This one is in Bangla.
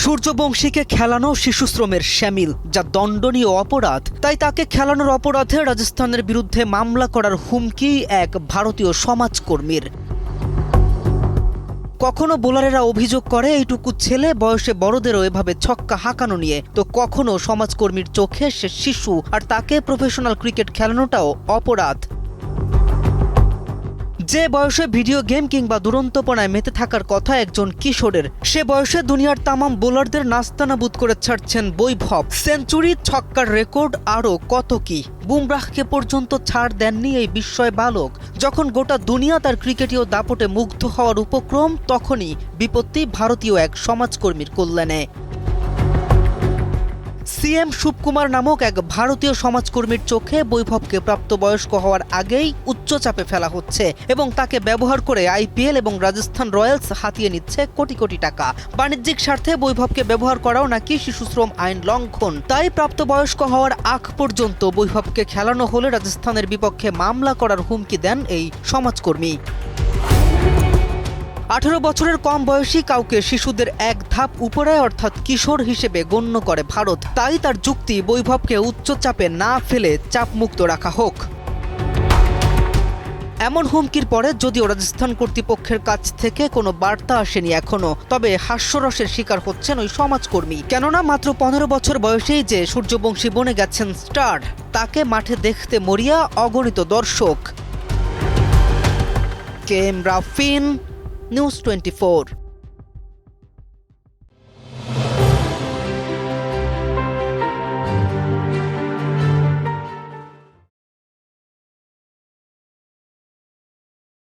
সূর্যবংশীকে খেলানো শিশুশ্রমের শামিল, যা দণ্ডনীয় অপরাধ। তাই তাকে খেলানোর অপরাধে রাজস্থানের বিরুদ্ধে মামলা করার হুমকি এক ভারতীয় সমাজকর্মীর। কখনো বোলারেরা অভিযোগ করে এইটুকু ছেলে বয়সে বড়দেরও এভাবে ছক্কা হাঁকানো নিয়ে, তো কখনো সমাজকর্মীর চোখে সে শিশু আর তাকে প্রফেশনাল ক্রিকেট খেলানোটাও অপরাধ। যে বয়সে ভিডিও গেম কিংবা দুরন্তপনায় মেতে থাকার কথা একজন কিশোরের, সে বয়সে দুনিয়ার তামাম বোলারদের নাস্তানাবুদ করে ছাড়ছেন বৈভব। সেঞ্চুরি, ছক্কার রেকর্ড, আরও কত কি। বুমরাহকে পর্যন্ত ছাড় দেননি এই বিস্ময় বালক। যখন গোটা দুনিয়া তার ক্রিকেটীয় দাপটে মুগ্ধ হওয়ার উপক্রম, তখনই বিপত্তি ভারতীয় এক সমাজকর্মীর কল্যাণে। সিএম শুভকুমার নামক এক ভারতীয় সমাজকর্মীর চোখে বৈভবকে প্রাপ্তবয়স্ক হওয়ার আগেই উচ্চচাপে ফেলা হচ্ছে এবং তাকে ব্যবহার করে আইপিএল এবং রাজস্থান রয়্যালস হাতিয়ে নিচ্ছে কোটি কোটি টাকা। বাণিজ্যিক স্বার্থে বৈভবকে ব্যবহার করাও নাকি শিশুশ্রম আইন লঙ্ঘন। তাই প্রাপ্তবয়স্ক হওয়ার আগ পর্যন্ত বৈভবকে খেলানো হলে রাজস্থানের বিপক্ষে মামলা করার হুমকি দেন এই সমাজকর্মী। 18 বছরের কম বয়সী কাউকে শিশুদের এক ধাপ উপরে অর্থাৎ কিশোর হিসেবে গণ্য করে ভারত। তাই তার যুক্তি, বৈভবকে উচ্চচাপে না ফেলে চাপমুক্ত রাখা হোক। এমন হুমকির পরে যদিও রাজস্থান কর্তৃপক্ষের কাছ থেকে কোনো বার্তা আসেনি এখনো, তবে হাস্যরসের শিকার হচ্ছেন ওই সমাজকর্মী। কেননা মাত্র 15 বছর বয়সেই যে সূর্যবংশী বনে গেছেন স্টার, তাকে মাঠে দেখতে মরিয়া অগণিত দর্শক। কেএম রাফিন, News 24।